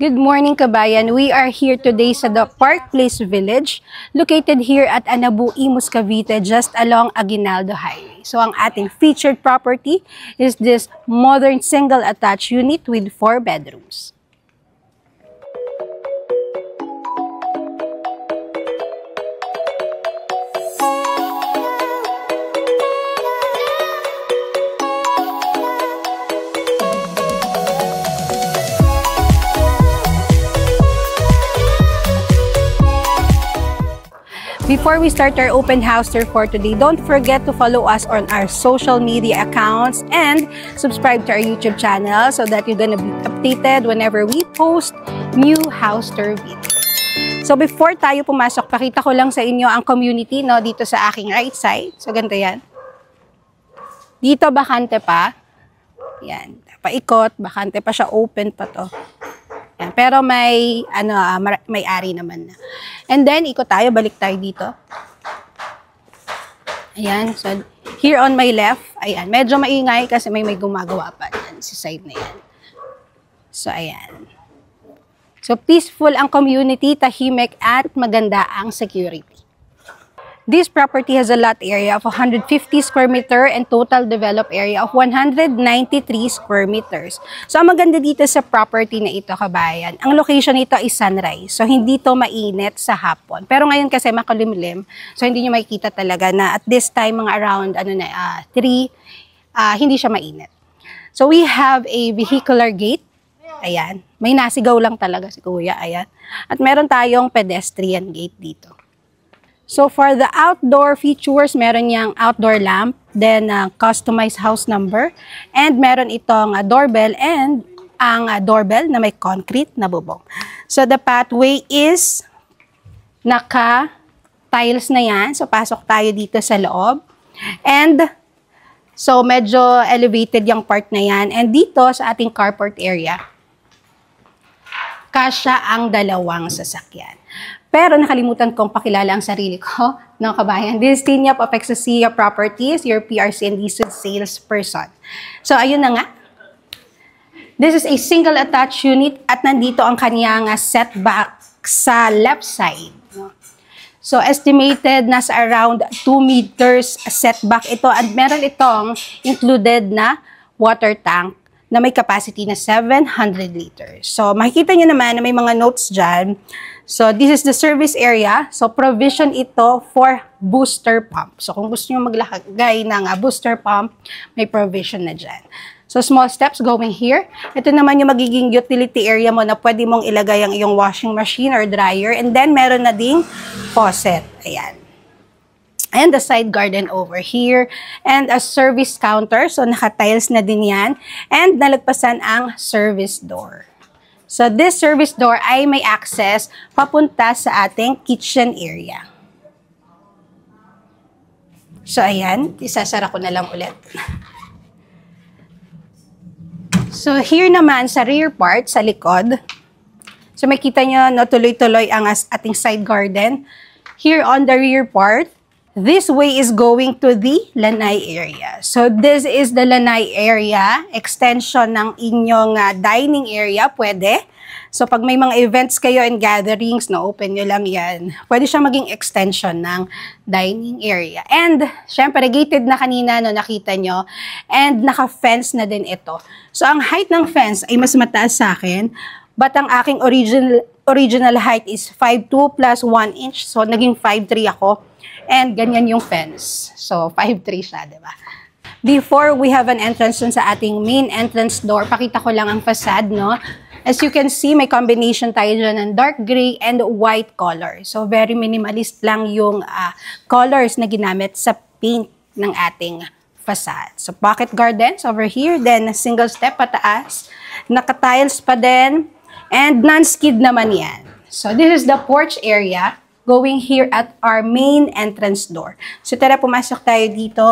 Good morning, kabayan. We are here today sa the Park Place Village, located here at Anabu, Imus, Cavite, just along Aguinaldo Highway. So, ang ating featured property is this modern single-attached unit with 4 bedrooms. Before we start our open house tour for today, don't forget to follow us on our social media accounts and subscribe to our YouTube channel so that you're gonna be updated whenever we post new house tour videos. So before tayo pumasok, pakita ko lang sa inyo ang community dito sa aking right side. So ganito yan. Dito bakante pa. Yan. Paikot, bakante pa siya, open pa to. Yan. Pero may may-ari naman na. And then, ikot tayo, balik tayo dito. Ayan, so here on my left, ayan, medyo maingay kasi may gumagawa pa yan sa side na yan. So, ayan. So, peaceful ang community, tahimik at maganda ang security. This property has a lot area of 150 square meter and total developed area of 193 square meters. So, ang maganda dito sa property na ito, kabayan, ang location nito is sunrise. So, hindi to mainit sa hapon. Pero ngayon kasi makulimlim, so hindi nyo makikita talaga na at this time, mga around 3, hindi siya mainit. So, we have a vehicular gate. Ayan. May nasigaw lang talaga si Kuya. Ayan. At meron tayong pedestrian gate dito. So, for the outdoor features, meron niyang outdoor lamp, then customized house number, and meron itong doorbell and ang doorbell na may concrete na bubong. So, the pathway is naka-tiles na yan. So, pasok tayo dito sa loob. And, so, medyo elevated yung part na yan. And dito sa ating carport area, kasya ang dalawang sasakyan. Pero nakalimutan kong pakilala ang sarili ko, no, kabayan. This is Tina of Exosia Properties, your PRC and leased salesperson. So, ayun na nga. This is a single attached unit at nandito ang kanyang setback sa left side. No? So, estimated nasa around 2 meters setback ito at meron itong included na water tank na may capacity na 700 liters. So, makikita nyo naman na may mga notes dyan. So, this is the service area. So, provision ito for booster pump. So, kung gusto nyo maglagay ng booster pump, may provision na dyan. So, small steps going here. Ito naman yung magiging utility area mo na pwede mong ilagay ang iyong washing machine or dryer. And then, meron na ding faucet. Ayan. And the side garden over here. And a service counter. So, naka-tiles na din yan. And nalagpasan ang service door. So, this service door ay may access papunta sa ating kitchen area. So, ayan. Isasara ko na lang ulit. So, here naman sa rear part, sa likod. So, makita nyo, no, tuloy-tuloy ang ating side garden. Here on the rear part, this way is going to the lanai area. So, this is the lanai area, extension ng inyong dining area, pwede. So, pag may mga events kayo and gatherings, open nyo lang yan. Pwede siya maging extension ng dining area. And, syempre, gated na kanina, no, nakita nyo. And, naka-fence na din ito. So, ang height ng fence ay mas mataas sa akin. But, ang aking original height is 5'2" plus 1 inch. So, naging 5'3" ako. And ganyan yung fence. So, 5'3" siya, di ba? Before we have an entrance sa ating main entrance door, pakita ko lang ang facade, no? As you can see, may combination tayo dyan ng dark gray and white color. So, very minimalist lang yung colors na ginamit sa paint ng ating facade. So, pocket gardens over here. Then, single step pataas. Naka-tiles pa din. And non-skid naman yan. So, this is the porch area going here at our main entrance door. So, tara, pumasok tayo dito.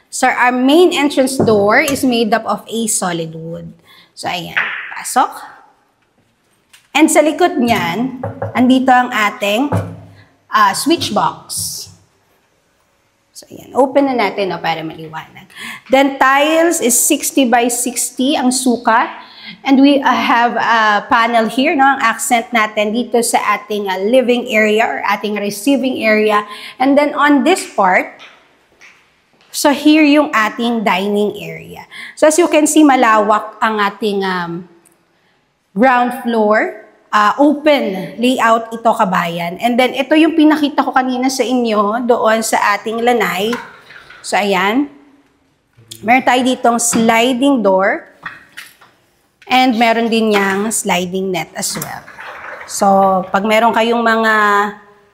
So, our main entrance door is made up of a solid wood. So, ayan. Pasok. And sa likod niyan, andito ang ating switch box. So, ayan. Open na natin para maliwanag. Then, tiles is 60 by 60 ang sukat. And we have a panel here, no? Ang accent natin dito sa ating living area or ating receiving area. And then on this part, so here yung ating dining area. So as you can see, malawak ang ating ground floor. Open layout ito, kabayan. And then ito yung pinakita ko kanina sa inyo doon sa ating lanay. So ayan. Meron tayo ditong sliding door. And meron din niyang sliding net as well. So, pag meron kayong mga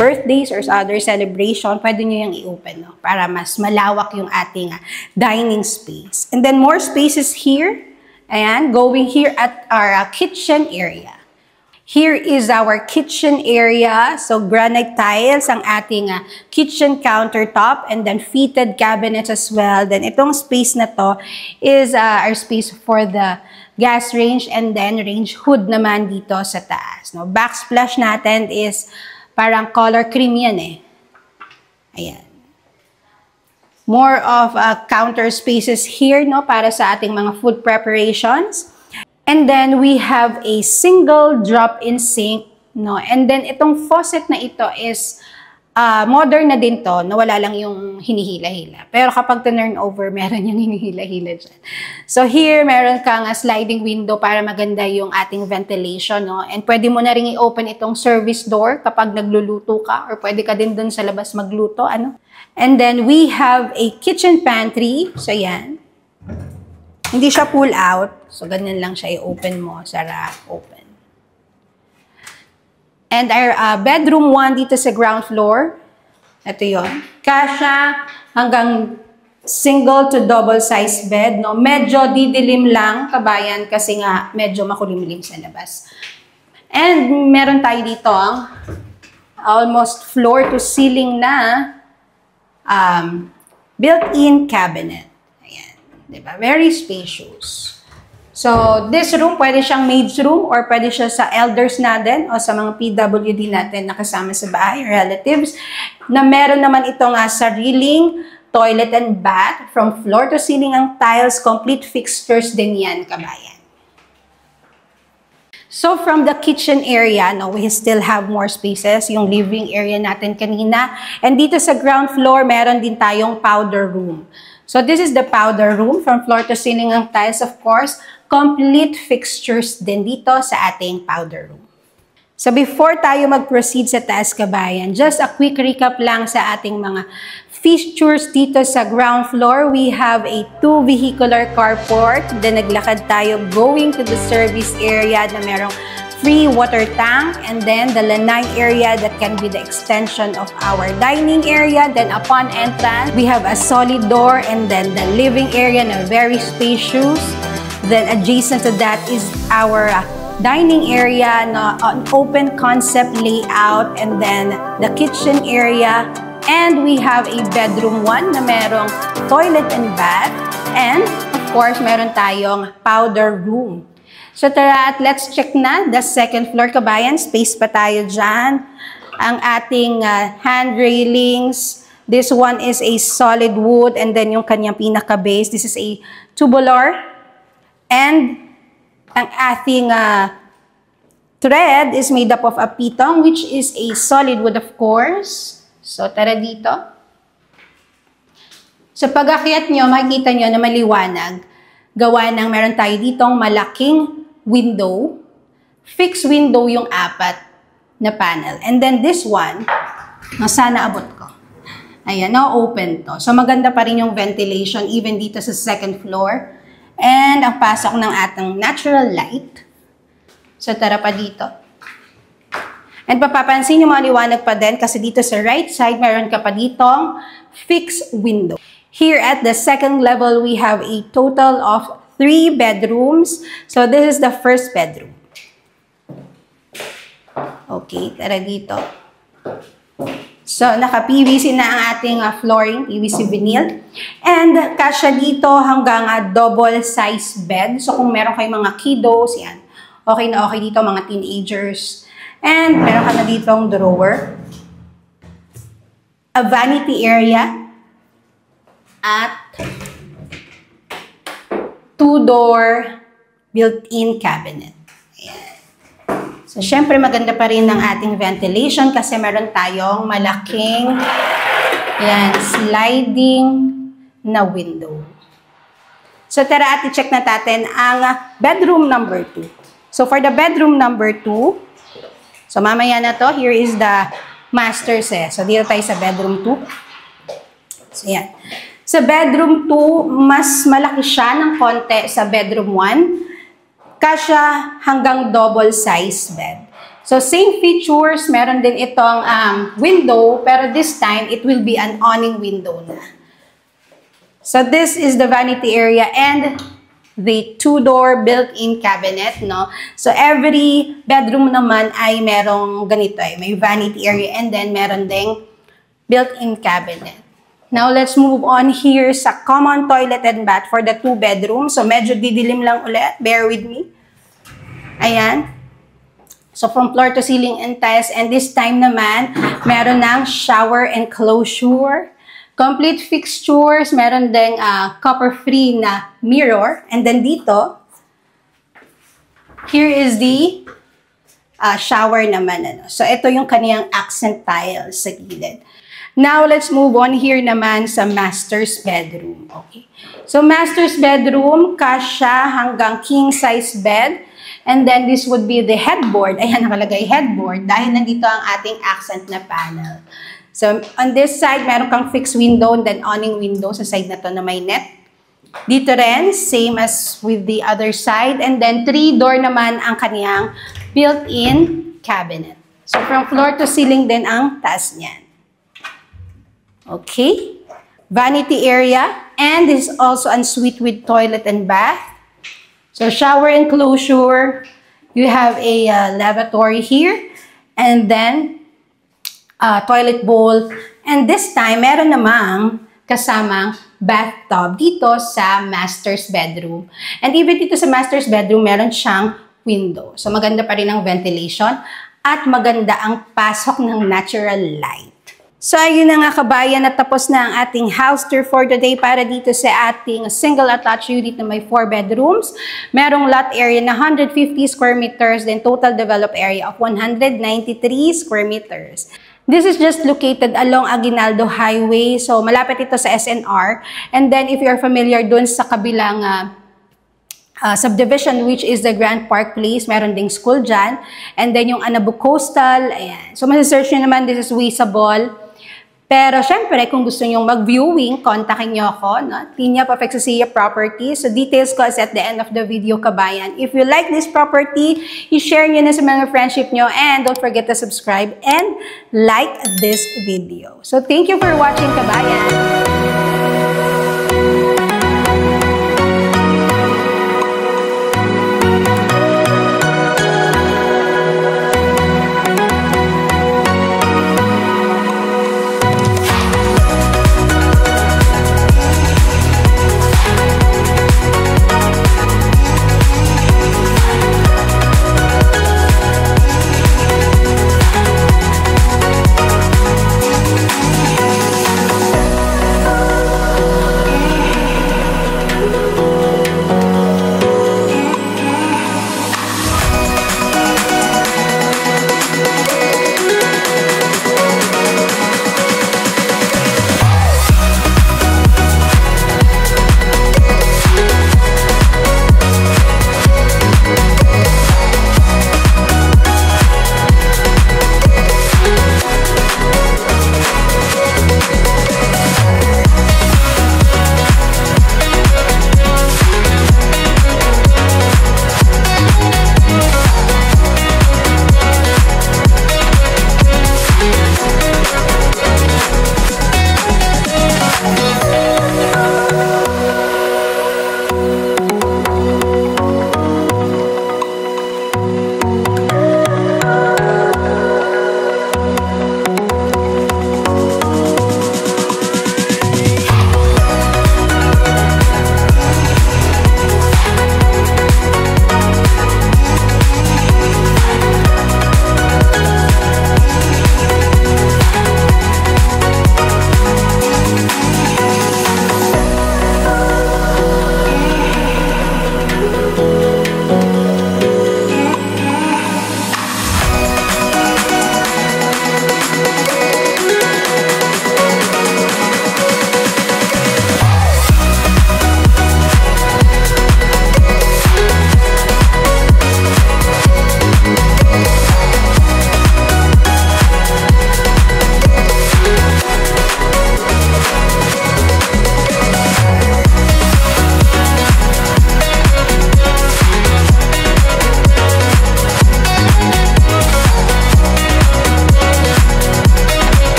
birthdays or other celebration, pwede nyo yung i-open, no? Para mas malawak yung ating dining space. And then more spaces here. Ayan, going here at our kitchen area. Here is our kitchen area. So, granite tiles ang ating kitchen countertop and then fitted cabinets as well. Then, itong space na to is our space for the gas range and then range hood naman dito sa taas. No? Backsplash natin is parang color cream yan eh. Ayan. More of counter spaces here, no, para sa ating mga food preparations. And then we have a single drop-in sink, no. And then itong faucet na ito is modern na din to, na wala lang yung hinihila-hila. Pero kapag turn over, meron yung hinihila-hila dyan. So here, meron kang sliding window para maganda yung ating ventilation, no? And pwede mo na rin i-open itong service door kapag nagluluto ka, or pwede ka din dun sa labas magluto, ano? And then we have a kitchen pantry. So yan. Hindi siya pull out. So ganyan lang siya, i-open mo, sara, open. And our bedroom 1 dito sa ground floor, ito yon. Kasya hanggang single to double size bed, no? Medyo didilim lang, kabayan, kasi nga medyo makulimlim sa labas. And meron tayo dito almost floor to ceiling na built-in cabinet. Ayan, diba? Very spacious. So, this room, pwede siyang maid's room or pwede siya sa elders natin o sa mga PWD natin na kasama sa bahay, relatives, na meron naman itong sariling toilet and bath, from floor to ceiling ang tiles, complete fixtures din yan, kabayan. So, from the kitchen area, no, we still have more spaces, yung living area natin kanina. And dito sa ground floor, meron din tayong powder room. So, this is the powder room, from floor to ceiling ang tiles, of course. Complete fixtures din dito sa ating powder room. So before tayo mag-proceed sa taas, kabayan, just a quick recap lang sa ating mga features dito sa ground floor. We have a 2 vehicular carport. Then naglakad tayo going to the service area na merong free water tank. And then the lanai area that can be the extension of our dining area. Then upon entrance, we have a solid door and then the living area na very spacious. Then adjacent to that is our dining area, na an open concept layout, and then the kitchen area. And we have a bedroom 1 na merong toilet and bath. And of course, meron tayong powder room. So tara at let's check na the second floor, kabayan. Space pa tayo dyan. Ang ating hand railings. This one is a solid wood, and then yung kanyang pinaka-base. This is a tubular. And ang ating thread is made up of a pitong, which is a solid wood, of course. So, tara dito. Sa pag-akyat nyo, makikita nyo na maliwanag. Gawa ng meron tayo ditong malaking window. Fixed window yung 4 na panel. And then this one, sana abot ko. Ayan, na-open to. So, maganda pa rin yung ventilation even dito sa second floor. And ang pasok ng atong natural light. So, tara pa dito. And papapansin nyo, maliwanag pa din kasi dito sa right side, meron ka pa ditong fixed window. Here at the second level, we have a total of 3 bedrooms. So, this is the first bedroom. Okay, tara dito. So, naka-PVC na ang ating flooring, PVC vinyl. And kasya dito hanggang double size bed. So, kung meron kayong mga kiddos, yan. Okay na okay dito, mga teenagers. And meron ka na dito ang drawer. A vanity area. At 2-door built-in cabinet. Ayan. So, syempre maganda pa rin ang ating ventilation kasi meron tayong malaking sliding na window. So, tara at i-check natin ang bedroom number 2. So, for the bedroom number 2, so mamaya na to, here is the master set. So, dito tayo sa bedroom 2. So, yan. Sa bedroom 2, mas malaki siya ng konti sa bedroom 1. Kasya hanggang double size bed. So, same features. Meron din itong window, pero this time, it will be an awning window na. So, this is the vanity area and the two-door built-in cabinet, no? So, every bedroom naman ay merong ganito eh. May vanity area and then meron ding built-in cabinet. Now, let's move on here sa common toilet and bath for the 2 bedrooms. So, medyo didilim lang ulit. Bear with me. Ayan. So, from floor to ceiling and tiles. And this time naman, meron ng shower enclosure. Complete fixtures, meron ding copper-free na mirror. And then dito, here is the shower naman. Ano. So, ito yung kaniyang accent tiles sa gilid. Now, let's move on here naman sa master's bedroom. Okay. So, master's bedroom, kasya hanggang king-size bed. And then, this would be the headboard. Ayan, nakalagay headboard dahil nandito ang ating accent na panel. So, on this side, meron kang fixed window and then awning window sa side na to na may net. Dito rin, same as with the other side. And then, 3-door naman ang kaniyang built-in cabinet. So, from floor to ceiling din ang taas niyan. Okay. Vanity area. And this is also ensuite with toilet and bath. So, shower enclosure. You have a lavatory here. And then, toilet bowl. And this time, meron namang kasamang bathtub dito sa master's bedroom. And even dito sa master's bedroom, meron siyang window. So, maganda pa rin ang ventilation at maganda ang pasok ng natural light. So, ayun na nga kabayan, natapos na ang ating house tour for today para dito sa ating single attached unit na may 4 bedrooms. Merong lot area na 150 square meters, then total developed area of 193 square meters. This is just located along Aguinaldo Highway. So, malapit ito sa SNR. And then, if you're familiar dun sa kabilang subdivision, which is the Grand Park Place, meron ding school dyan. And then, yung Anabu Coastal, ayan. So, masisearch nyo naman, this is Wisable. Pero, syempre, kung gusto nyo mag-viewing, kontakin nyo ako, no? Tinya Pafexasia Properties. So, details ko is at the end of the video, kabayan. If you like this property, i-share nyo na sa mga friendship nyo. And don't forget to subscribe and like this video. So, thank you for watching, kabayan.